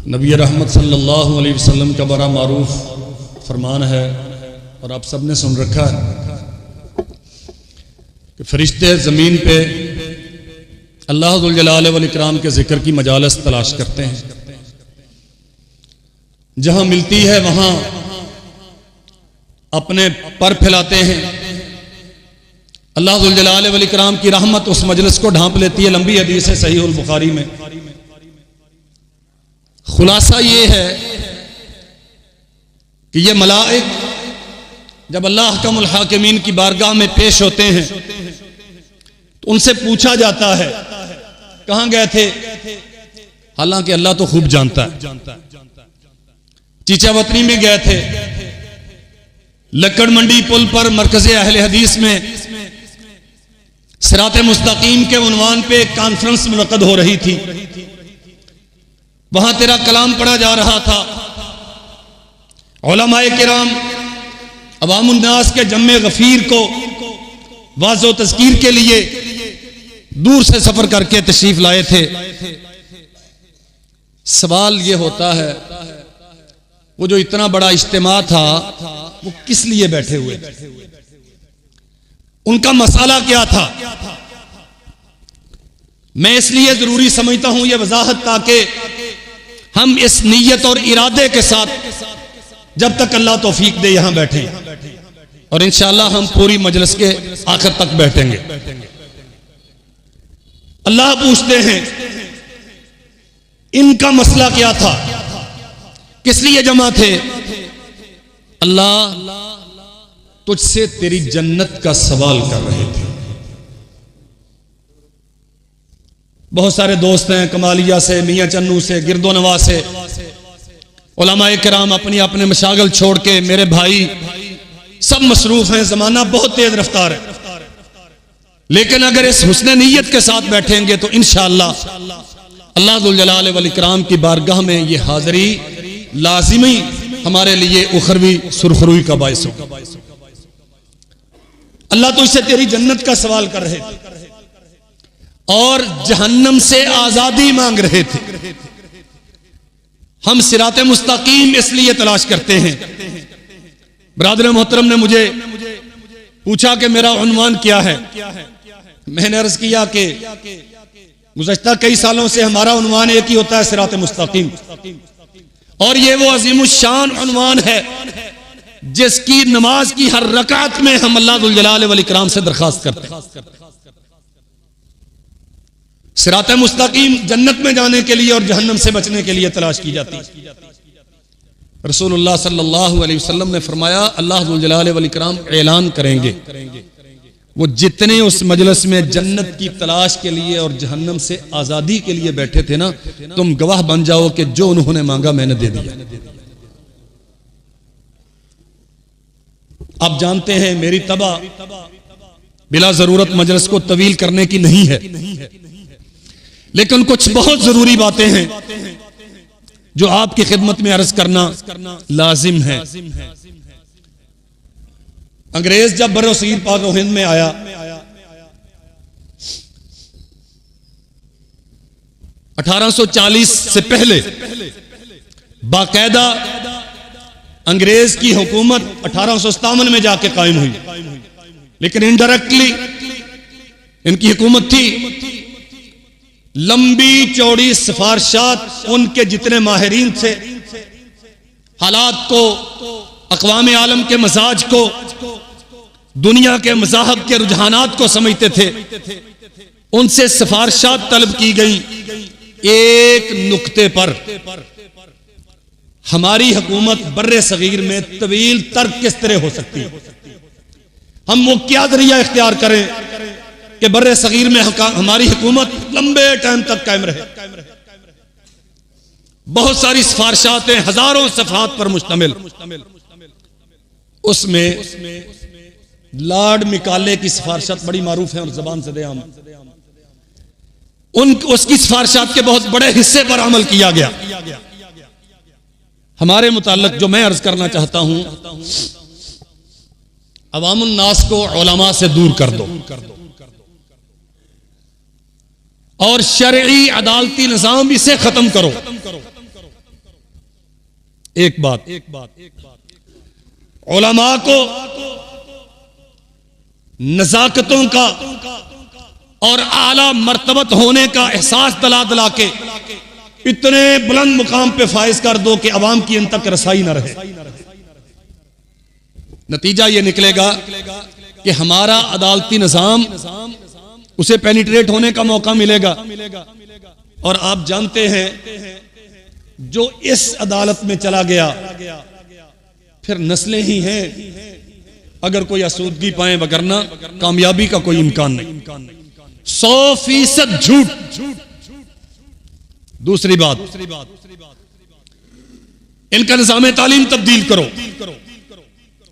नबी रहमत सल्लल्लाहु अलैहि वसल्लम का बड़ा मारूफ फरमान है और आप सब ने सुन रखा है कि फरिश्ते ज़मीन पे अल्लाह जुल जलाल वल इकराम के ज़िक्र की मजालस तलाश करते हैं। जहां मिलती है वहां अपने पर फैलाते हैं। अल्लाह जुल जलाल वल इकराम की रहमत उस मजलिस को ढांप लेती है। लंबी हदीस है सहीहुल बुखारी में। खुलासा ये है कि ये मलाइक जब अल्लाह अहकमुल हाकिमीन की बारगाह में पेश होते हैं तो उनसे पूछा जाता है कहां गए थे। हालांकि अल्लाह तो खूब जानता है। चीचावतनी में गए थे। लक्कड़ मंडी पुल पर मरकज़े अहले हदीस में सिराते मुस्तकीम के उन्वान पे एक कॉन्फ्रेंस मुनक़्क़द हो रही थी। वहां तेरा कलाम पढ़ा जा रहा था। उलमाए किराम अवामुन्नास के जम्मे गफीर को वाज़ो तज़कीर के लिए दूर से सफर करके तशरीफ लाए थे। सवाल ये होता है वो जो इतना बड़ा इज्तिमा था वो किस लिए बैठे हुए थे, उनका मसाला क्या था। मैं इसलिए जरूरी समझता हूं यह वजाहत ताकि हम इस नीयत और इरादे के साथ जब तक अल्लाह तौफीक दे यहां बैठे और इंशाअल्लाह हम पूरी मजलिस के आखिर तक बैठेंगे। अल्लाह पूछते हैं इनका मसला क्या था, किस लिए जमा थे। अल्लाह तुझसे तेरी जन्नत का सवाल कर रहे थे। बहुत सारे दोस्त हैं कमालिया से, मियां चन्नू से, गिरदो नवा से, उलमाए किराम अपनी अपने मशागल छोड़ के, मेरे भाई सब मसरूफ हैं। जमाना बहुत तेज रफ्तार है। लेकिन अगर इस हुस्न नीयत के साथ बैठेंगे तो इंशाअल्लाह अल्लाह जुल जलाल वल इकराम की बारगाह में ये हाजिरी लाजिमी हमारे लिए उखरवी सुरखरुई का बायस हो। अल्लाह तो इससे तेरी जन्नत का सवाल कर रहे थे और जहन्नम से आजादी मांग रहे थे। हम सिराते मुस्तकीम इसलिए तलाश करते हैं। बरादर मोहतरम ने मुझे पूछा कि मेरा उन्वान क्या है। मैंने अर्ज किया कि गुज़श्ता कई सालों से हमारा उन्वान एक ही होता है, सिराते मुस्तकीम। और ये वो अज़ीमुश्शान उन्वान है जिसकी नमाज की हर रकात में हम अल्लाह जुल जलाल वल इकराम से दरखास्त करते हैं। सिराते मुस्तकीम जन्नत में जाने के लिए और जहन्नम से बचने के लिए तलाश की जाती है। रसूलुल्लाह सल्लल्लाहु अलैहि वसल्लम ने फरमाया अल्लाह जुल जलाल वल इकराम ऐलान करेंगे वो जितने उस मजलिस में जन्नत की तलाश के लिए और जहन्नम से आजादी के लिए बैठे थे ना, तुम गवाह बन जाओ कि जो उन्होंने मांगा मैंने दे दिया। आप जानते हैं मेरी तबा बिला जरूरत मजलिस को तवील करने की नहीं है, लेकिन कुछ बहुत जरूरी बातें हैं जो आपकी खिदमत में अर्ज करना लाजिम है। अंग्रेज जब बरोसीर पाक और हिंद में आया, (1840) से पहले बाकायदा अंग्रेज की हुकूमत 1857 में जाके कायम हुई, लेकिन इनडायरेक्टली इनकी हुकूमत थी। लंबी चौड़ी सिफारिशात उनके जितने माहिरीन थे, हालात को, अक़वाम आलम के मजाज को, दुनिया के मज़ाहब के रुझानात को समझते थे, उनसे सिफारिशात तलब की गई। एक नुक्ते पर हमारी हुकूमत बर्रे सगीर में तवील तर्क किस तरह हो सकती है, हम वो क्या जरिया इख्तियार करें कि बर्रे सगीर में हमारी हुकूमत लंबे टाइम तक कायम रहे। बहुत सारी सिफारिशातें हजारों सफ़हात पर मुश्तमिल। उसमें लॉर्ड मिकाले की सिफारिशात बड़ी मारूफ है और ज़बान से आम। उसकी सिफारिशात के बहुत बड़े हिस्से पर अमल किया गया। हमारे मुताल्लिक जो मैं अर्ज करना चाहता हूं, अवामुन नास को उलमा से दूर कर दो और शरई अदालती निजाम इसे खत्म करो। एक बात, उलमा को नजाकतों का और आला मर्तबत होने का एहसास दिला दिला के इतने बुलंद मुकाम पे फाइज कर दो कि अवाम की इन तक रसाई न रहे। नतीजा यह निकलेगा कि हमारा अदालती निजाम उसे पेनिट्रेट होने का मौका मिलेगा। और आप जानते हैं जो इस अदालत में चला गया फिर नस्लें ही हैं अगर कोई आसूदगी पाए, वगरना कामयाबी का कोई इम्कान नहीं। 100% झूठ। दूसरी बात, इनका निज़ाम तालीम तब्दील करो।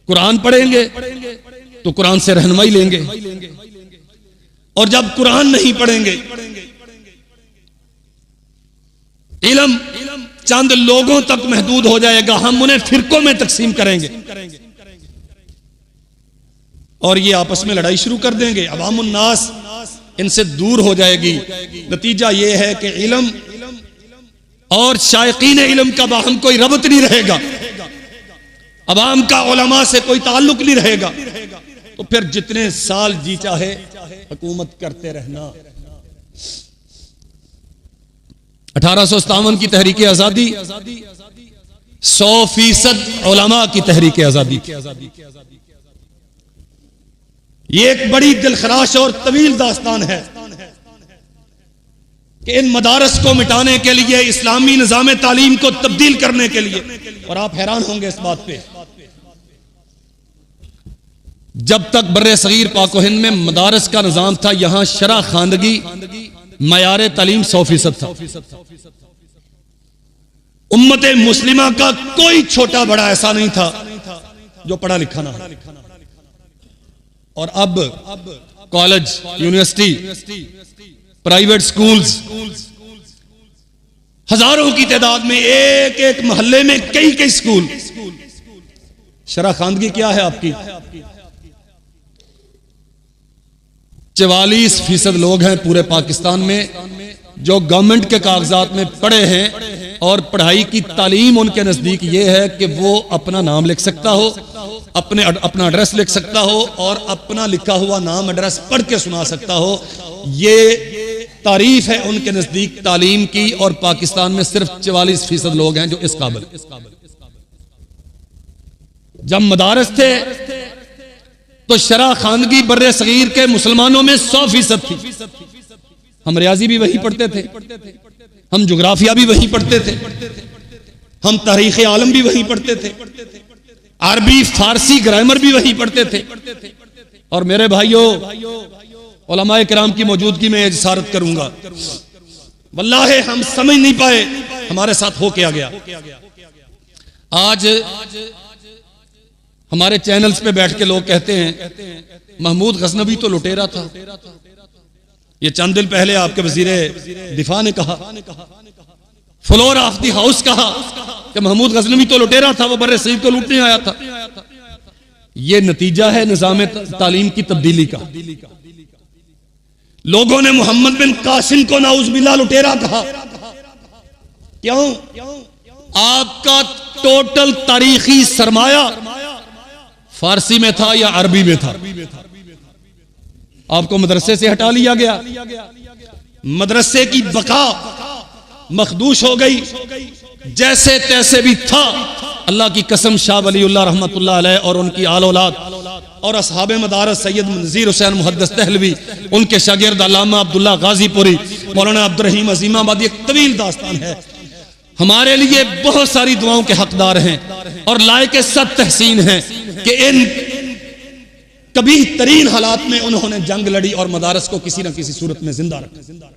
कुरान पढ़ेंगे तो कुरान से रहनुमाई लेंगे, और जब कुरान नहीं पढ़ेंगे, इल्म चंद लोगों तक महदूद हो जाएगा, हम उन्हें फिरकों में तकसीम करेंगे और ये आपस में लड़ाई शुरू कर देंगे। अवामुन नास इनसे दूर हो जाएगी। नतीजा यह है कि इल्म और शायकीन इल्म का बाहम कोई रबत नहीं रहेगा, अवाम का उलमा से कोई ताल्लुक नहीं रहेगा। तो फिर जितने साल जी चाहे हुकूमत करते रहना। 1857 की तहरीक आजादी 100% उलमा की तहरीक आजादी। ये एक बड़ी दिलखराश और तवील दास्तान है कि इन मदारस को मिटाने के लिए, इस्लामी निज़ाम तालीम को तब्दील करने के लिए, और आप हैरान होंगे इस बात पे, जब तक बर्रे सगीर पाको हिंद में मदारस का निज़ाम था, यहां शरा खानदगी मयार तालीम 100% था। उम्मत मुस्लिमा का कोई छोटा बड़ा ऐसा नहीं था जो पढ़ा लिखा ना हो। और अब कॉलेज, यूनिवर्सिटी, प्राइवेट स्कूल्स, हजारों की तादाद में, एक एक मोहल्ले में कई कई स्कूल। शरह खानदगी क्या है आपकी? 44% लोग हैं पूरे पाकिस्तान में जो गवर्नमेंट के कागजात में पढ़े हैं, और पढ़ाई की तालीम उनके नजदीक ये है कि वो अपना नाम लिख सकता हो, अपना एड्रेस लिख सकता हो, और अपना लिखा हुआ नाम एड्रेस पढ़ के सुना सकता हो। ये तारीफ है उनके नजदीक तालीम की, और पाकिस्तान में सिर्फ 44% लोग हैं जो इस काबिल। जब मदारस थे तो शरह खानगी बर्रे सगीर के मुसलमानों में 100% थी। हम रियाजी भी वही पढ़ते थे, हम जोग्राफिया भी वही पढ़ते थे, हम तारीख आलम भी वही पढ़ते थे, अरबी फारसी ग्रामर भी वही पढ़ते थे। और मेरे भाइयों, उलमाए किराम की मौजूदगी में इजारत करूंगा, वल्लाह हम समझ नहीं पाए हमारे साथ हो क्या गया। आज हमारे चैनल्स पे बैठ के लोग कहते हैं महमूद गजनवी तो लुटेरा था। ये चंद दिन पहले आपके वजीरे दिफा ने कहा, फ्लोर ऑफ द हाउस कहा कि महमूद गजनवी तो लुटेरा था, वो बर्रे सगीर को लूटने आया था। ये नतीजा है निजाम तालीम की तब्दीली का। लोगों ने मोहम्मद बिन कासिम को नाउज़ुबिल्लाह लुटेरा कहा। क्यों? आपका टोटल तारीखी सरमाया फारसी में था या अरबी में था। आपको मदरसे से हटा लिया गया, मदरसे की बका मखदूश हो गई, जैसे तैसे भी था। अल्लाह की कसम, शाह वलीउल्लाह रहमतुल्लाह अलैह और उनकी आल औलाद और असहाब मदारस सैयद नज़ीर हुसैन मुहद्दिस दहलवी, उनके शागिर्द अल्लामा अब्दुल्ला गाजीपुरी, मौलाना अब्दुर्रहीम अज़ीमाबादी, एक तवील दास्तान है। हमारे लिए बहुत सारी दुआओं के हकदार हैं और लायक सद तहसीन हैं कि इन कभी तरीन हालात में उन्होंने जंग लड़ी और मदारस को किसी न किसी सूरत में जिंदा रखा।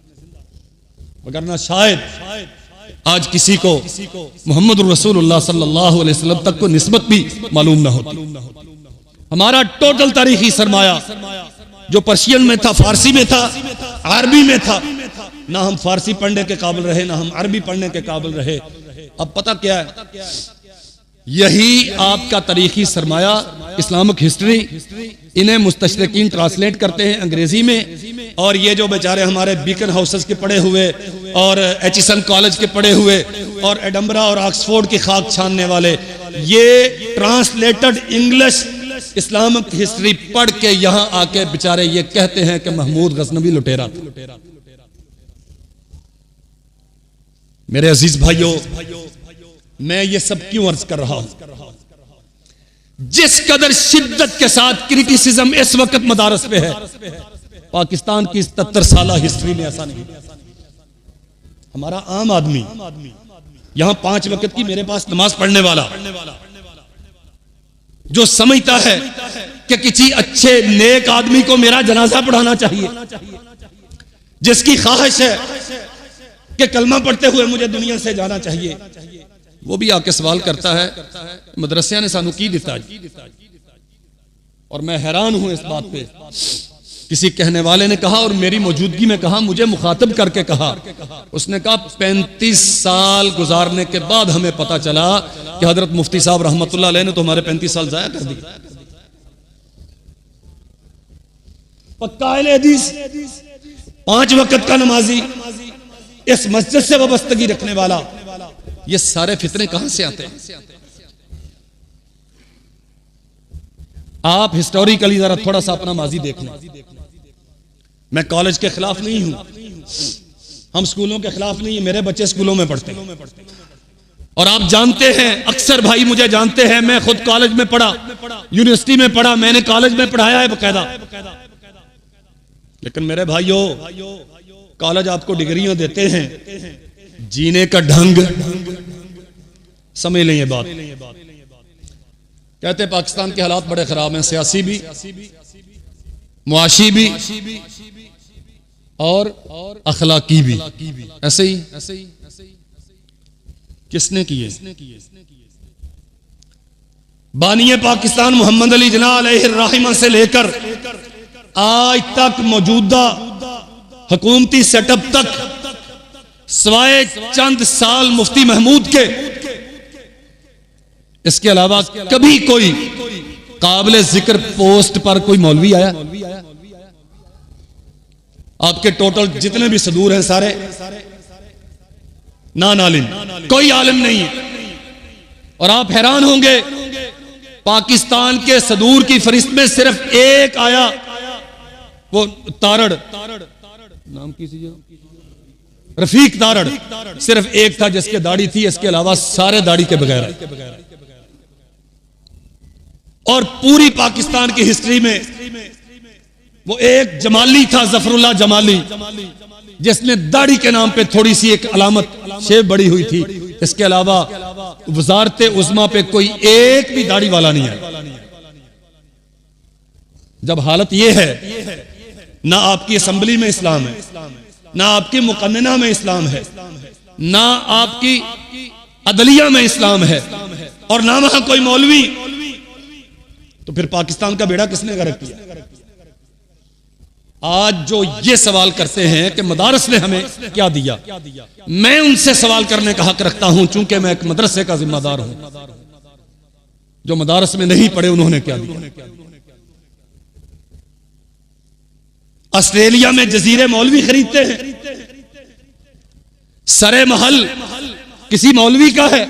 वगरना शायद आज किसी को मोहम्मद रसूलुल्लाह सल्लल्लाहु अलैहि वसल्लम तक को निस्बत भी मालूम ना होती। हमारा टोटल तारीखी सरमाया जो पर्शियन में था, फारसी में था, अरबी में था, ना हम फारसी पढ़ने के काबिल रहे, ना हम अरबी पढ़ने के काबिल रहे। अब पता क्या है, यही आपका तारीखी सरमाया इस्लामिक हिस्ट्री, इन्हें मुस्तशरिकीन ट्रांसलेट करते हैं अंग्रेजी में, और ये जो बेचारे हमारे बीकन हाउसेस के पढ़े हुए और एचिसन कॉलेज के पढ़े हुए और एडम्बरा और ऑक्सफोर्ड की खाक छानने वाले, ये ट्रांसलेटेड इंग्लिश इस्लामिक हिस्ट्री पढ़ के यहां आके बेचारे ये कहते हैं कि महमूद गजनवी लुटेरा था। मेरे अजीज भाइयों, मैं ये सब क्यों अर्ज कर रहा हूं? जिस कदर शिद्दत के साथ क्रिटिसिज्म इस वक्त मदारस पे है, पाकिस्तान की 77 साल हिस्ट्री में ऐसा नहीं। हमारा आम आदमी यहां 5 वक्त की मेरे पास नमाज पढ़ने वाला जो समझता है कि किसी अच्छे नेक आदमी को मेरा जनाजा पढ़ाना चाहिए, जिसकी ख्वाहिश है कि कलमा पढ़ते हुए मुझे दुनिया से जाना चाहिए, वो भी आके सवाल करता है मदरसिया ने सानू की दिता जी। और मैं हैरान हूं इस बात पे। किसी कहने वाले ने कहा और मेरी मौजूदगी में कहा, मुझे मुखातब करके कहा, उसने कहा 35 साल गुजारने के बाद हमें पता चला कि हजरत मुफ्ती साहब रहमतुल्लाह अलैह ने तो हमारे 35 साल जाया कर दिए। पक्का अहले हदीस, 5 वक्त का नमाजी, इस मस्जिद से वाबस्तगी रखने वाला, ये सारे फितने कहां से आते हैं? आप हिस्टोरिकली जरा थोड़ा सा अपना माजी देख लें। मैं कॉलेज के खिलाफ नहीं हूं, हम स्कूलों के खिलाफ नहीं है, मेरे बच्चे स्कूलों में पढ़ते हैं और आप जानते हैं, अक्सर भाई मुझे जानते हैं, मैं खुद कॉलेज में पढ़ा, यूनिवर्सिटी में पढ़ा, मैंने कॉलेज में पढ़ाया है बकायदा। लेकिन मेरे भाइयों, कॉलेज आपको डिग्रियां देते हैं, जीने का ढंग समझ लें ये बात। कहते हैं पाकिस्तान के हालात बड़े खराब हैं, सियासी भी, मुआशी भी और अखलाकी भी। ऐसे ही किसने किए? बानिए पाकिस्तान मोहम्मद अली जिन्ना अलैहिर्रहमा से लेकर आज तक मौजूदा हुकूमती सेटअप तक, सवाए चंद साल मुफ्ती महमूद के, इसके अलावा कभी कोई काबिल जिक्र पोस्ट पर कोई मौलवी आया? आपके टोटल जितने भी सदूर हैं सारे नान आलिम, कोई आलिम नहीं है। और आप हैरान होंगे, पाकिस्तान के सदूर की फरिश्त में सिर्फ एक आया, वो तारड़, नाम किसी रफीक तारड़, सिर्फ एक था जिसके दाढ़ी थी, इसके अलावा सारे दाढ़ी के बगैर। और पूरी पाकिस्तान की हिस्ट्री में वो एक जमाली था, जफरुल्लाह जमाली, जिसने दाढ़ी के नाम पे थोड़ी सी एक अलामत शेव बड़ी हुई थी, इसके अलावा वजारत उज़्मा पे कोई एक भी दाढ़ी वाला नहीं है। जब हालत यह है, ना आपकी असेंबली में इस्लाम है, ना आपकी मुकन्नना में इस्लाम है, ना आपकी अदलिया में इस्लाम है, और ना वहां कोई मौलवी, तो फिर पाकिस्तान का बेड़ा किसने गर्क किया? आज जो ये सवाल करते हैं कि मदारस ने हमें क्या दिया, मैं उनसे सवाल करने का हक रखता हूं, चूंकि मैं एक मदरसे का जिम्मेदार हूं। जो मदारस में नहीं पढ़े उन्होंने क्या दिया? ऑस्ट्रेलिया में जजीरे मौलवी खरीदते हैं, सरे महल किसी मौलवी का है।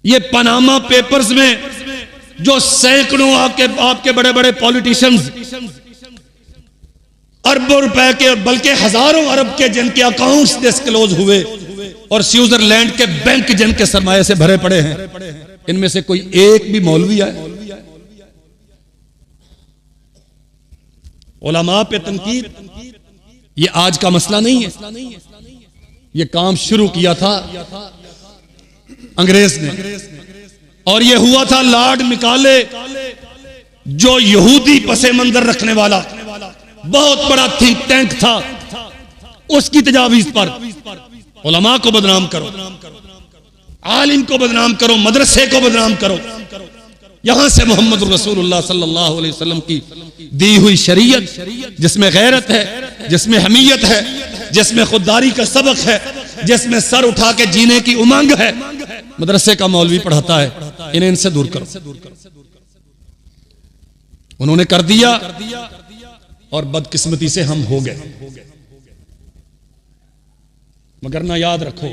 ये पनामा पेपर्स में जो सैकड़ों आपके बड़े बड़े पॉलिटिशियंस अरबों रुपए के, बल्कि हजारों अरब के जिनके अकाउंट्स डिस्क्लोज हुए, और स्विट्जरलैंड के बैंक जिनके सरमाए से भरे पड़े हैं, इनमें से कोई एक भी मौलवी है? उलमा पे तनकीद ये आज का मसला नहीं है, ये काम शुरू किया था अंग्रेज ने, और ये हुआ था लॉर्ड मिकाले, जो यहूदी पसे मंजर रखने वाला बहुत बड़ा थिंक टैंक था, उसकी तजावीज पर उलमा को बदनाम करो, आलिम को बदनाम करो, मदरसे को बदनाम करो। यहां से मोहम्मद रसूलुल्लाह सल्लल्लाहु अलैहि वसल्लम की दी हुई शरीयत, जिसमें गैरत है, जिसमें हमीयत है, जिसमें खुददारी का सबक है, जिसमें सर उठा के जीने की उमंग है, मदरसे का मौलवी पढ़ाता है, इन्हें इनसे दूर करो। उन्होंने कर दिया और बदकिस्मती से हम हो गए। मगर ना याद रखो,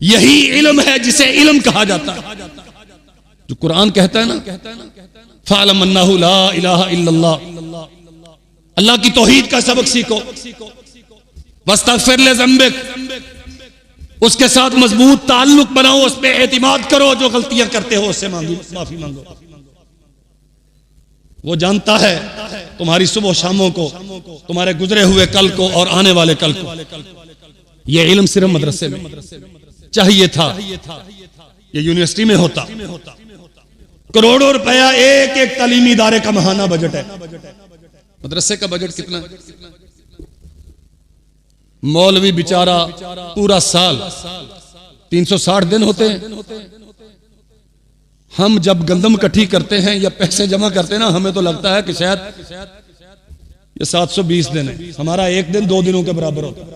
यही इल्म है जिसे इल्म कहा जाता है। जो कुरान कहता है ना, फ़अलम अन्नहु ला इलाहा इल्लल्लाह, अल्लाह की तौहीद का सबक सीखो। वस्तगफिर लिज़ंबिक, उसके साथ मजबूत ताल्लुक बनाओ, उस पर एतिमाद करो। जो गलतियां करते हो उससे माफी मांगो। वो जानता है तुम्हारी सुबह शामों को, तुम्हारे गुजरे हुए कल को और आने वाले कल को। ये इल्म सिर्फ मदरसे में चाहिए था, ये यूनिवर्सिटी में होता। करोड़ों रुपया एक एक तालीमी इदारे का महाना बजट है। मदरसे का बजट कितना है? मौलवी बेचारा पूरा साल 360 दिन होते हैं। हम जब गंदम इकट्ठी करते हैं या पैसे जमा करते हैं ना, हमें तो लगता है कि शायद ये 720 दिन है। हमारा एक दिन 2 दिनों के बराबर होता है।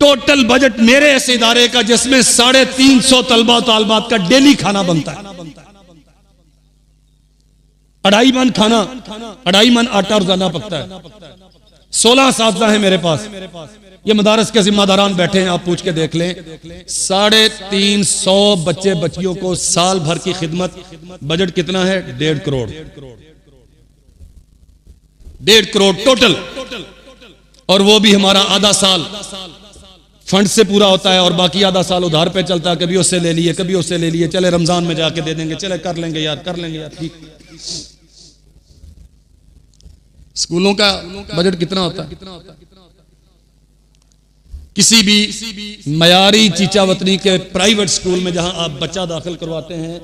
टोटल बजट मेरे ऐसे इदारे का जिसमें 350 तलबा तालबात का डेली खाना बनता है। 2.5 मन खाना, 2.5 मन आटा रोजाना पकता है। 16 असातिज़ा है मेरे पास। ये मदारस के जिम्मेदारान बैठे हैं, आप पूछ के देख लें। 350 बच्चे बच्चियों को साल भर की खिदमत, बजट कितना है? 1.5 करोड़। 1.5 करोड़ टोटल। और वो भी हमारा आधा साल फंड से पूरा होता है और बाकी आधा साल उधार पे चलता है। कभी उससे ले लिए, कभी उससे ले लिए, चले रमजान में जाके दे देंगे, चले कर लेंगे यार, कर लेंगे यार, ठीक। स्कूलों का बजट कितना होता है? किसी भी मयारी चीचावतनी के प्राइवेट स्कूल में जहां आप बच्चा दाखिल करवाते हैं,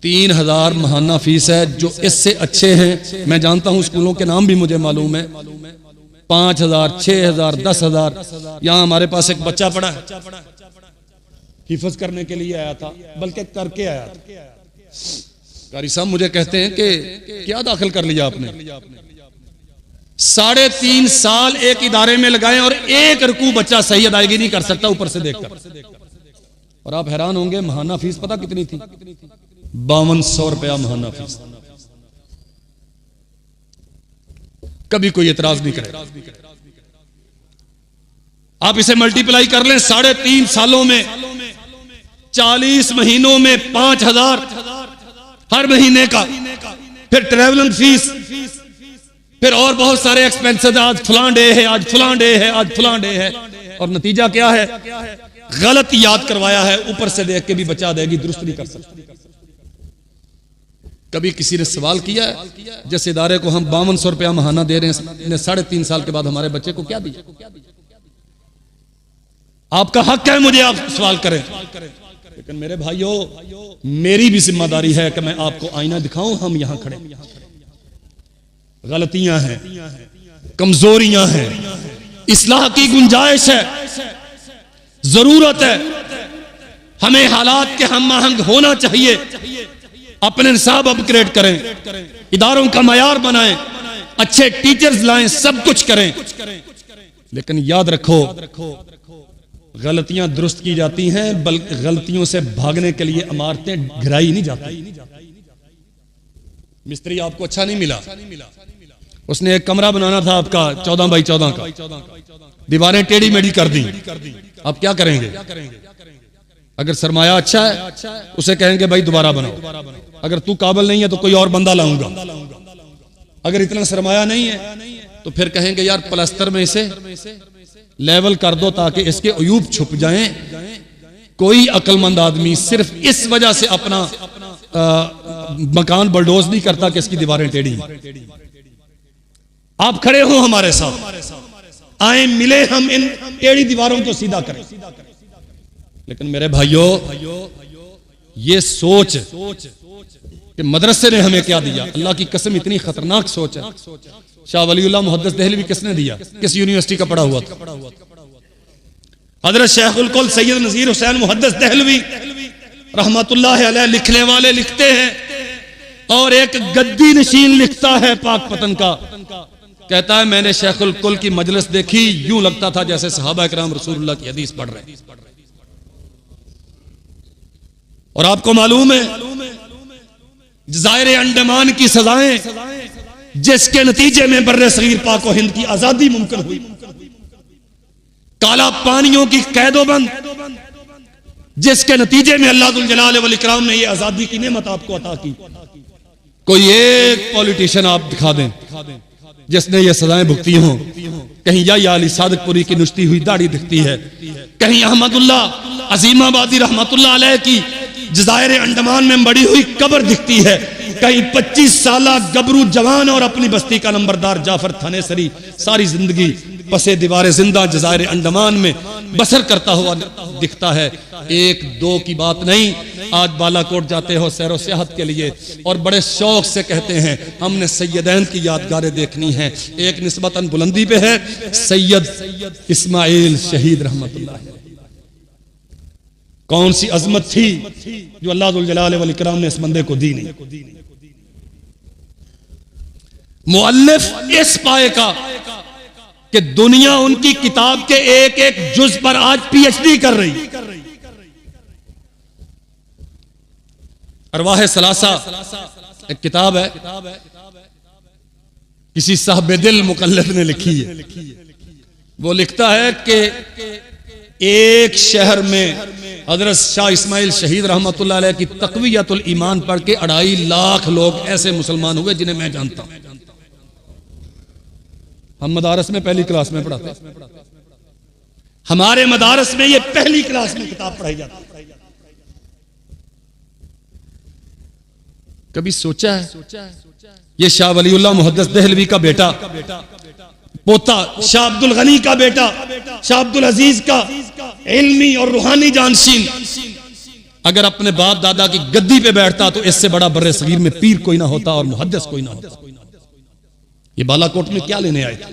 3000 महाना फीस है। जो इससे अच्छे हैं, मैं जानता हूं, स्कूलों के नाम भी मुझे मालूम है, 5000, 6000, 10,000। यहां हमारे पास एक बच्चा पड़ा है, हिफज करने के लिए आया था, बल्कि करके आया था। कारी साहब मुझे कहते हैं कि क्या दाखिल कर लिया आपने? 3.5 साल एक इदारे में लगाए और एक रुकू बच्चा सही अदायगी नहीं कर सकता ऊपर से देखकर। और आप हैरान होंगे, महाना फीस पता कितनी थी? 5200 रुपया महाना फीस। कभी कोई एतराज नहीं करे। आप इसे मल्टीप्लाई कर लें, 3.5 सालों में 40 महीनों में 5000 हर महीने का, फिर ट्रैवलिंग फीस, फिर और बहुत सारे एक्सपेंसेस। आज फलां डे है, आज फलां डे है, आज फलां डे है। और नतीजा क्या है? गलत याद करवाया है, ऊपर से देख के भी बचा देगी, दुरुस्त नहीं कर सकती। कभी किसी ने सवाल किया है, जिस इदारे को हम 5200 रुपया महाना दे रहे हैं, 3.5 साल के बाद हमारे बच्चे को क्या दिया? आपका हक है मुझे आप सवाल करें, लेकिन मेरे भाइयों, मेरी भी जिम्मेदारी है कि मैं आपको आईना दिखाऊं। हम यहां खड़े, गलतियां हैं, कमजोरियां हैं, इस्लाह की गुंजाइश है, जरूरत है। हमें हालात के हम आहंग होना चाहिए। अपने निसाब अपग्रेड करें, इदारों का मयार बनाएं, अच्छे टीचर्स लाएं, सब कुछ करें। लेकिन याद रखो, गलतियां दुरुस्त की जाती हैं, बल्कि गलतियों से भागने के लिए इमारतें गिराई नहीं जाती। मिस्त्री आपको अच्छा नहीं मिला, उसने एक कमरा बनाना था आपका 14 बाई 14 का, दीवारें टेढ़ी मेढ़ी कर दी। आप क्या करेंगे? अगर सरमाया अच्छा है, उसे कहेंगे भाई दोबारा बनाओ। अगर तू काबिल नहीं है तो कोई और बंदा लाऊंगा। अगर इतना सरमाया नहीं है तो फिर कहेंगे यार प्लास्टर में इसे लेवल कर दो ताकि इसके अयूब छुप जाएं। कोई अक्लमंद आदमी सिर्फ इस वजह से अपना मकान बलडोज नहीं करता कि इसकी दीवारें टेढ़ी। आप खड़े हो हमारे साथ, आए मिले, हम इन टेढ़ी दीवारों को सीधा करें। लेकिन मेरे भाइयों, ये सोच कि मदरसे ने हमें क्या दिया, अल्लाह की कसम इतनी खतरनाक सोच है। शाह वलीउल्लाह मुहद्दिस दहलवी किसने दिया? किस यूनिवर्सिटी का पढ़ा हुआ था? हजरत शेखुल कुल सैयद नज़ीर हुसैन मुहद्दिस दहलवी रहमतुल्लाह अलैह लिखने वाले लिखते हैं, और एक गद्दी नशीन लिखता है पाक पतन का, कहता है मैंने शेखुल कुल की मजलिस देखी, यूं लगता था जैसे सहाबा किराम रसूलुल्लाह की हदीस पढ़ रहे हैं। और आपको मालूम है जज़ायर अंडमान की सजाएं जिसके नतीजे में बर्रे सगीर पाक व हिंद की आजादी मुमकिन हुई, काला पानियों की कैदोबंद जिसके नतीजे में अल्लाह जुल जलाल वल इकराम ने यह आजादी की नेमत आपको अता की। कोई एक पॉलिटिशियन आप दिखा दें जिसने ये सजाएं भुगती हों। कहीं या अली सादकपुरी की नुश्ती हुई दाढ़ी दिखती है, कहीं अहमदुल्ला अजीमाबादी रहमतुल्लाह अलैह की जज़ायर अंडमान में बड़ी हुई कब्र दिखती है, कहीं 25 साला गबरू जवान और अपनी बस्ती का नंबरदार जाफर थानेसरी सारी जिंदगी पसे दीवारे जिंदा जज़ायर अंडमान में बसर करता हुआ दिखता है। एक दो की बात नहीं, आज बालाकोट जाते हो सैरो सियाहत के लिए और बड़े शौक से कहते हैं हमने सैयदैन की यादगारें देखनी है। एक निस्बतन बुलंदी पे है सैयद इस्माइल शहीद रहमतुल्लाह। कौन सी अजमत थी जो अल्लाह जुल जलाल वल इकराम ने इस बंदे को दी नहीं। मुअल्लिफ इस पाए का कि दुनिया उनकी किताब के एक एक जुज पर आज पीएचडी कर रही। अरवाह सलासा एक किताब है, किसी साहब दिल मुकल्लिफ ने लिखी है। वो लिखता है कि एक शहर में हजरत शाह इस्माइल शहीद रहमतुल्लाह अलैह की तक़वियतुल ईमान पढ़ के 2.5 लाख लोग ऐसे मुसलमान हुए जिन्हें मैं जानता हूं। हम मदारस में पहली क्लास में पढ़ाते, हमारे मदारस में ये पहली क्लास में किताब पढ़ाई जाती है। कभी सोचा है ये शाह वलीउल्लाह मुहद्दिस देहलवी का बेटा पोता, शाह अब्दुल गनी का बेटा, शाह अब्दुल अजीज का इल्मी और रूहानी जानशीन अगर अपने बाप दादा की गद्दी पे बैठता तो इससे बड़ा बर्रे सगीर में पीर कोई ना होता और मुहद्दिस कोई ना होता। ये बालाकोट में क्या लेने आए थे?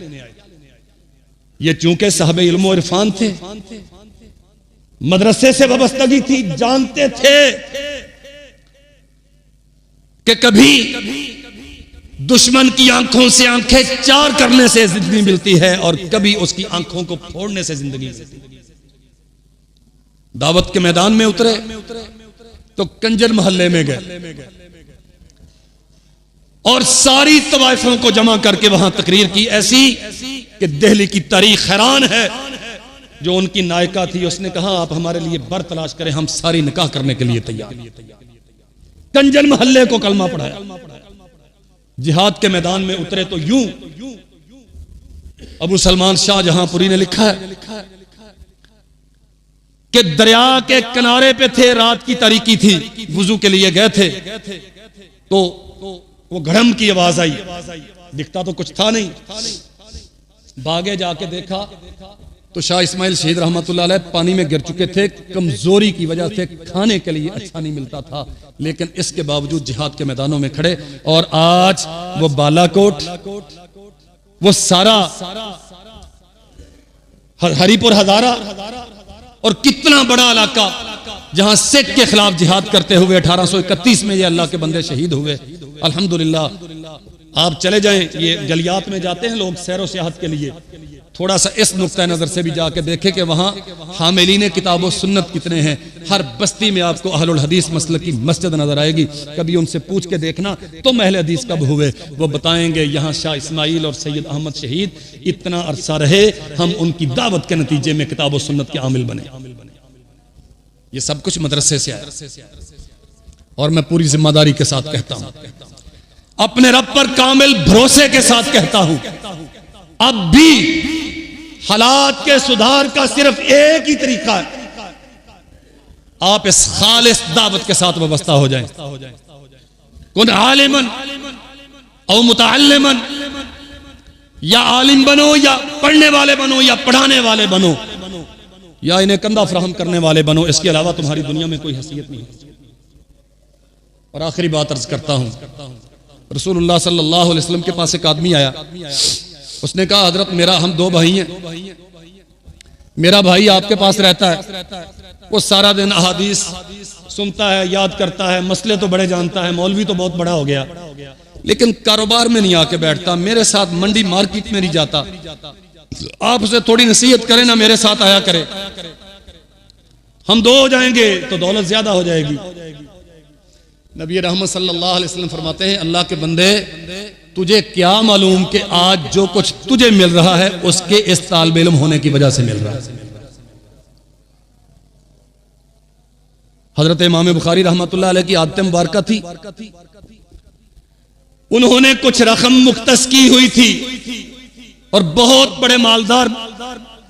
ये चूंकि साहबे इल्म और इरफान थे, मदरसे से वाबस्तगी थी, जानते थे कि कभी दुश्मन की आंखों से आंखें चार करने से जिंदगी मिलती है और कभी उसकी आंखों को फोड़ने से जिंदगी मिलती है। दावत के मैदान में उतरे तो कंजर मोहल्ले में गए और सारी तवाइफों को जमा करके वहां तकरीर की ऐसी कि दिल्ली की तारीख हैरान है। जो उनकी नायिका थी उसने कहा आप हमारे लिए बर तलाश करें, हम सारी निकाह करने के लिए तैयार। कंजर मोहल्ले को कलमा पढ़ाया, जिहाद के मैदान में उतरे तो यूं अबू सलमान शाह जहांपुरी ने लिखा है कि दरिया के किनारे पे थे, रात की तारीकी थी, वुजू के लिए गए थे तो वो घड़म की आवाज आई, दिखता तो कुछ था नहीं, भागे जाके देखा तो शाह इस्माइल शहीद रहमतुल्लाह अलैह पानी में गिर चुके थे। कमजोरी की वजह से खाने के लिए अच्छा नहीं मिलता था, लेकिन इसके बावजूद जिहाद के मैदानों में खड़े। और आज वो बालाकोट, वो सारा हरिपुर हजारा और कितना बड़ा इलाका जहां सिख के खिलाफ जिहाद करते हुए 1831 में ये अल्लाह के बंदे शहीद हुए। अल्हम्दुलिल्लाह आप चले जाएं, ये गलियात में जाते हैं लोग सैरो सियाहत के लिए, थोड़ा सा इस नुक्ता नजर से भी जाके देखें कि वहां हामिलीन किताब व सुन्नत कितने हैं। हर बस्ती में आपको अहलुल हदीस मसलक की मस्जिद नजर आएगी। कभी उनसे पूछ के देखना तो महल हदीस कब हुए, वो बताएंगे यहाँ शाह इस्माइल और सैयद अहमद शहीद इतना अरसा रहे, हम उनकी दावत के नतीजे में किताब व सुन्नत के आमिल बने। ये सब कुछ मदरसे से आया। और मैं पूरी जिम्मेदारी के साथ कहता हूं, अपने रब पर कामिल भरोसे के साथ कहता हूं, अब भी हालात के सुधार का सिर्फ एक ही तरीका है, आप इस खालिस दावत के साथ वाबस्ता हो जाएं। कुन आलिमन औ मुतअल्लिमन, या आलिम बनो या पढ़ने वाले बनो या पढ़ाने वाले बनो या इन्हें कंधा फराहम करने वाले बनो, इसके अलावा तुम्हारी दुनिया में कोई हैसियत नहीं है। और आखिरी बात अर्ज करता हूं, रसूलुल्लाह सल्लल्लाहु अलैहि वसल्लम के पास एक आदमी आया, उसने कहा हजरत हम 2 भाई हैं, मेरा भाई आपके पास रहता है, वो सारा दिन अहादीस सुनता है, याद करता है, मसले तो बड़े जानता है, मौलवी तो बहुत बड़ा हो गया, लेकिन कारोबार में नहीं आके बैठता, मेरे साथ मंडी मार्केट में नहीं जाता। आप उसे थोड़ी नसीहत करें ना, मेरे साथ आया करे, हम दो हो जाएंगे तो दौलत ज्यादा हो जाएगी। नबी रहमत सल्लल्लाहु अलैहि वसल्लम फरमाते हैं, अल्लाह के बंदे तुझे क्या मालूम कि आज जो कुछ तुझे मिल रहा है उसके इस तालिब इल्म होने की वजह से मिल रहा है। हजरत इमाम बुखारी रहमतुल्लाह अलैह की आदत मुबारक थी, उन्होंने कुछ रकम मुख्तस की हुई थी और बहुत बड़े मालदार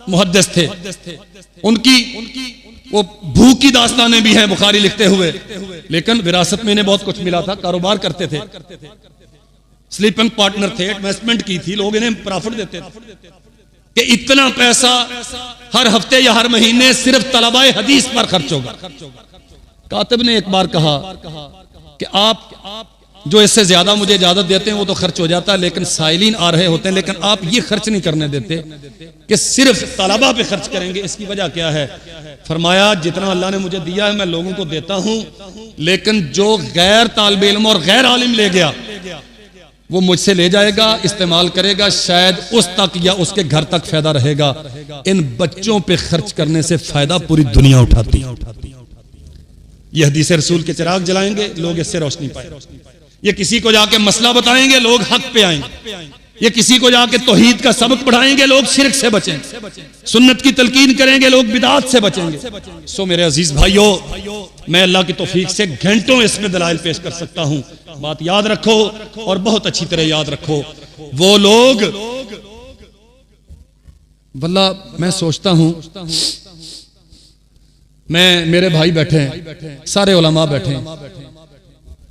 मुहद्दिस थे। उनकी वो भूख की दास्तानें भी हैं बुखारी लिखते हुए, लेकिन विरासत में इन्हें बहुत कुछ मिला था, कारोबार करते थे, स्लीपिंग पार्टनर थे, इन्वेस्टमेंट की थी, लोग इन्हें प्रॉफिट देते थे कि इतना पैसा हर हफ्ते या हर महीने सिर्फ तलबाए हदीस पर खर्च होगा। कातिब ने एक बार कहा कि आप जो इससे ज्यादा मुझे इजाजत देते हैं वो तो खर्च हो जाता है, लेकिन साइलिन आ रहे होते हैं, लेकिन आप ये खर्च नहीं करने देते कि सिर्फ तलबा पे खर्च करेंगे, इसकी वजह क्या है? फरमाया जितना अल्लाह ने मुझे दिया है मैं लोगों को देता हूं, लेकिन जो गैर तालिब इल्म और गैर आलिम ले गया वो मुझसे ले जाएगा, इस्तेमाल करेगा, शायद उस तक या उसके घर तक फायदा रहेगा। इन बच्चों पे खर्च करने से फायदा पूरी दुनिया उठाती है। ये हदीस रसूल के चिराग जलाएंगे, लोग इससे रोशनी पाए। ये किसी को जाके मसला बताएंगे, लोग हक पे आएंगे। ये किसी को जाके तौहीद का सबक पढ़ाएंगे, लोग शिरक से बचेंगे। सुन्नत की तलकीन करेंगे, लोग बिदात से बचेंगे। सो मेरे अजीज भाइयों, मैं अल्लाह की तौफीक से घंटों इसमें दलाइल पेश कर सकता हूं। बात याद रखो और बहुत अच्छी तरह याद रखो, वो लोग वल्ला मैं सोचता हूं, मैं मेरे भाई बैठे हैं, सारे उलमा बैठे हैं,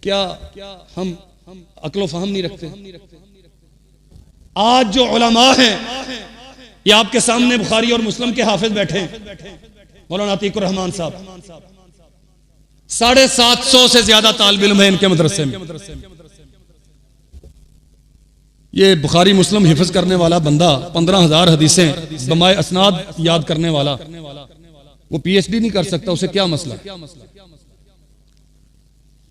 क्या हम अक्लो फहम नहीं रखते? आज जो उलमा हैं, ये आपके सामने बुखारी और मुस्लिम के हाफिज बैठे हैं, मौलाना अतीकुर रहमान साहब, 750 से ज्यादा तालिब इल्म है इनके मदरसे में। ये बुखारी मुस्लिम हिफ्ज करने वाला बंदा 15,000 हदीसें बमाए असनाद याद करने वाला, वो पीएचडी नहीं कर सकता, उसे क्या मसला?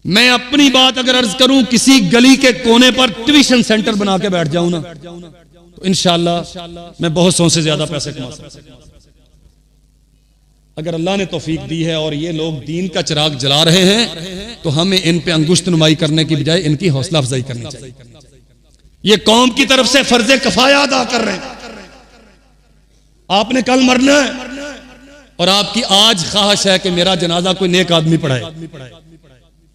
मैं अपनी बात अगर अर्ज करूं, किसी गली के कोने पर ट्यूशन सेंटर बना के बैठ जाऊं ना, तो इंशाअल्लाह मैं बहुत सौ से ज्यादा पैसे कमा सकता। अगर अल्लाह ने तौफीक दी है और ये लोग दीन का चिराग जला रहे हैं, तो हमें इन पे अंगुश्त नुमाई करने की बजाय इनकी हौसला अफजाई करनी चाहिए। ये कौम की तरफ से फर्ज कफाया अदा कर रहे हैं। आपने कल मरना है और आपकी आज ख्वाहिश है कि मेरा जनाजा कोई नेक आदमी पढ़ाए,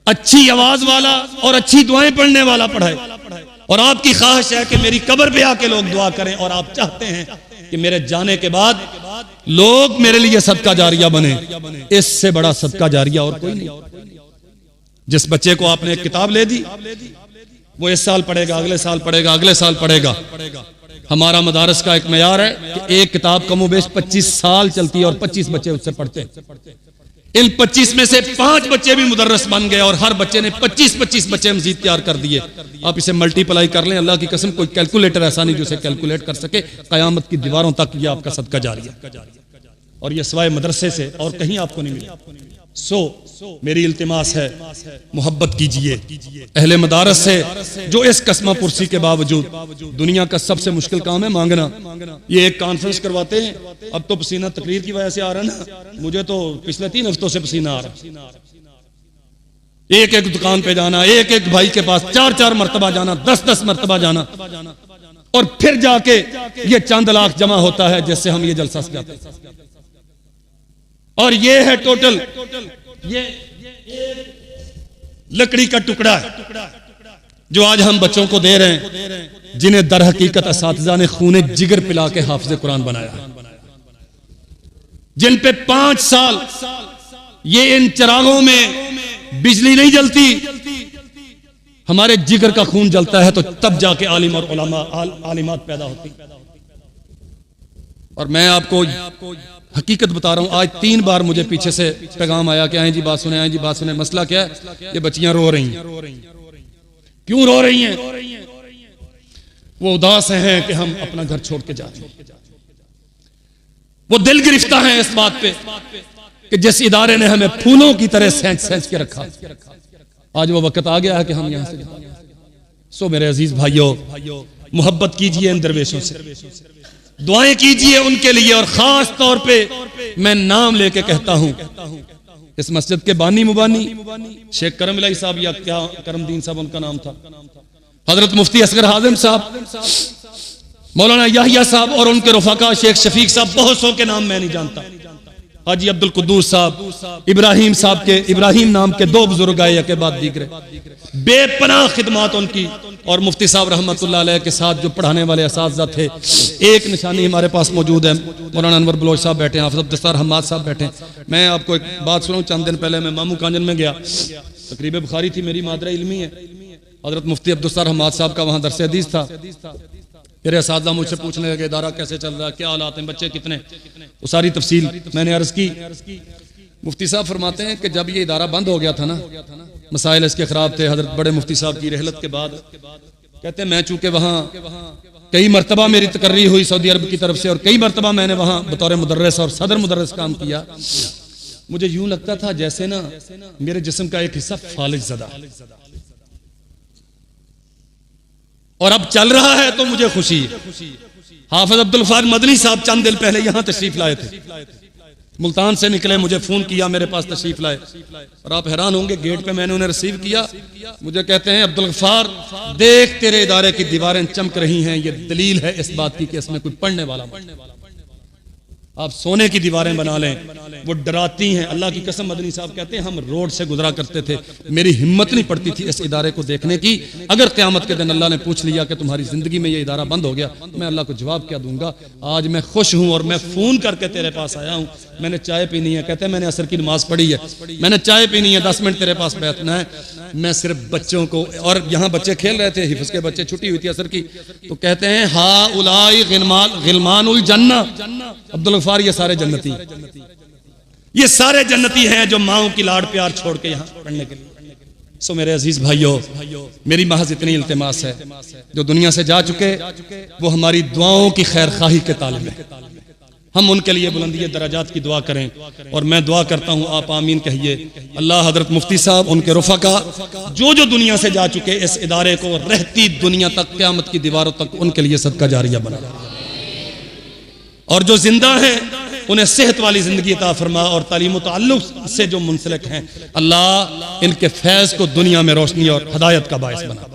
अच्छी आवाज वाला और अच्छी दुआएं पढ़ने वाला पढ़ाए, और आपकी ख्वाहिश है कि मेरी कब्र पे आके लोग दुआ करें, और आप चाहते हैं कि मेरे जाने के बाद लोग मेरे लिए सदका जारिया बने। इससे बड़ा सदका जारिया और कोई नहीं। जिस बच्चे को आपने एक किताब ले दी, वो इस साल पढ़ेगा, अगले साल पढ़ेगा, अगले साल पढ़ेगा। हमारा मदारस का एक मयार है कि एक किताब कमोबेश 25 साल चलती है और 25 बच्चे उससे पढ़ते हैं। इन 25 में से 5 बच्चे भी मुदर्रस बन गए और हर बच्चे ने 25-25 बच्चे मजीद तैयार कर दिए। आप इसे मल्टीप्लाई कर लें, अल्लाह की कसम कोई कैलकुलेटर ऐसा नहीं जो इसे कैलकुलेट कर सके। कयामत की दीवारों तक ये आपका सदका जारी है, और ये सिवाय मदरसे से और कहीं आपको नहीं मिला। सो मेरी इल्तिमास है, मोहब्बत कीजिए अहले मदारस से, जो इस कस्मा पुरसी के बावजूद दुनिया का सबसे मुश्किल काम है मांगना। ये एक कॉन्फ्रेंस करवाते हैं, अब तो पसीना तकरीर की वजह से आ रहा है ना, मुझे तो पिछले 3 हफ्तों से पसीना आ रहा है। एक एक दुकान पे जाना, एक एक भाई के पास 4-4 मरतबा जाना, 10-10 मरतबा जाना, और फिर जाके ये चंद लाख जमा होता है जिससे हम ये जलसा सजाते हैं। और ये है टोटल, ये लकड़ी का टुकड़ा है जो आज हम बच्चों को दे रहे हैं, जिन्हें दर हकीकत असातिज़ा ने खूने जिगर पिला के हाफिज़े कुरान बनाया है, जिन पे 5 साल ये इन चिरागों में बिजली नहीं जलती, हमारे जिगर का खून जलता है तो तब जाके आलिम और उलमा आलिमात पैदा होती। और मैं आपको हकीकत बता रहा हूं, आज 3 बार मुझे पीछे से पैगाम आया कि आए जी बात सुने, आए जी बात सुने। मसला क्या है? ये बच्चियां रो रही हैं। क्यों रो रही हैं? वो उदास हैं कि हम अपना घर छोड़ के जा रहे हैं। वो दिल गिरफ्ता है इस बात पे कि जिस इदारे ने हमें फूलों की तरह सेंच के रखा, आज वो वक्त आ गया है कि हम यहां से सो मेरे अजीज भाइयों, मोहब्बत कीजिए इन दरवेशों से, दुआएं कीजिए उनके लिए। और खास तौर पे मैं नाम लेके कहता हूं, इस मस्जिद के बानी मुबानी शेख करम इलाही साहब, या क्या करमदीन साहब उनका नाम था, हजरत मुफ्ती असगर हाजिम साहब, मौलाना याहिया साहब और उनके रफाका शेख शफीक साहब, बहुत सौ के नाम मैं नहीं जानता, हाजी अब्दुल कुद्दूस साहब, इब्राहिम साहब के, इब्राहिम नाम के दो बुजुर्ग आए के बाद दीगरे, बेपनाह खिदमात उनकी। और मुफ्ती साहब रहमतुल्लाह अलैह के साथ जो पढ़ाने वाले असातिज़ा थे, एक निशानी हमारे पास मौजूद है, मौलाना अनवर बलोच साहब बैठे हैं, हाफिज़ अब्दुल सत्तार हम्माद साहब बैठे हैं। मैं आपको एक बात सुनाऊं, चंद दिन पहले मैं मामू कांजन में गया, तकरीब बुखारी थी, मेरी मादरा इल्मी है, हजरत मुफ्ती अब्दुल सत्तार हम्माद साहब का वहाँ दरस हदीस था। मेरे असातिज़ा मुझसे पूछने लगे, इदारा कैसे चल रहा है, क्या हालात हैं, बच्चे कितने, वो सारी तफसील मैंने अर्ज की। मुफ्ती साहब फरमाते हैं कि जब ये इदारा बंद हो गया था ना, मसाइल इसके खराब थे, हजरत बड़े मुफ्ती साहब की रहलत के बाद, कहते हैं मैं चूंकि वहाँ कई मरतबा मेरी तकर्री हुई सऊदी अरब की तरफ से, और कई मरतबा मैंने वहाँ बतौर मुदर्रिस और सदर मुदर्रिस काम किया, मुझे यूं लगता था जैसे ना मेरे जिस्म का एक हिस्सा फालिज ज़दा, और अब चल रहा है तो मुझे खुशी है। हाफिज अब्दुल गफ्फार मदनी साहब चंद दिन पहले यहां तशरीफ लाए थे, मुल्तान से निकले, मुझे फोन किया, मेरे पास तशरीफ लाए, और आप हैरान होंगे, गेट पे मैंने उन्हें रिसीव किया, मुझे कहते हैं अब्दुल गफ्फार देख तेरे इदारे की दीवारें चमक रही हैं, ये दलील है इस बात की कि इसमें कोई पढ़ने वाला, आप सोने की दीवारें बना लें, वो डराती हैं। अल्लाह की कसम, मदनी साहब कहते हैं हम रोड से गुजरा करते थे, मेरी हिम्मत नहीं पड़ती थी इस इदारे को देखने की। अगर क़यामत के दिन अल्लाह ने पूछ लिया कि तुम्हारी जिंदगी में ये इदारा बंद हो गया, मैं अल्लाह को जवाब क्या दूंगा। आज मैं खुश हूं और मैं फोन करके तेरे पास आया हूं, मैंने चाय पीनी है, कहते हैं मैंने असर की नमाज पढ़ी है, मैंने चाय पीनी है, 10 मिनट तेरे पास बैठना है। मैं सिर्फ बच्चों को, और यहाँ बच्चे खेल रहे थे, हिफ्ज़ के बच्चे, छुट्टी हुई थी असर की, तो कहते हैं हा उलाई गिलमानुल जन्ना, अब्दुल गफ्फार ये सारे जन्नती, ये सारे जन्नती हैं जो माओ की लाड़ प्यार छोड़ के यहाँ पढ़ने के लिए। सो मेरे अजीज भाइयों, मेरी महज इतनी इल्तिमास है, जो दुनिया से जा चुके वो हमारी दुआओं की खैर खाही के तालिब है, हम उनके लिए बुलंदी दराजात की दुआ करें, और मैं दुआ करता हूँ आप आमीन कहिए। अल्लाह हजरत मुफ्ती साहब, उनके रफ़ाका जो दुनिया से जा चुके, इस इदारे को रहती दुनिया तक, क़यामत की दीवारों तक उनके लिए सदका जारिया बना, और जो जिंदा हैं उन्हें सेहत वाली जिंदगी अता फरमा, और तालीम ताल्लुक़ से जो मुंसलिक हैं, अल्लाह इनके फैज़ को दुनिया में रोशनी और हदायत का बायस बना।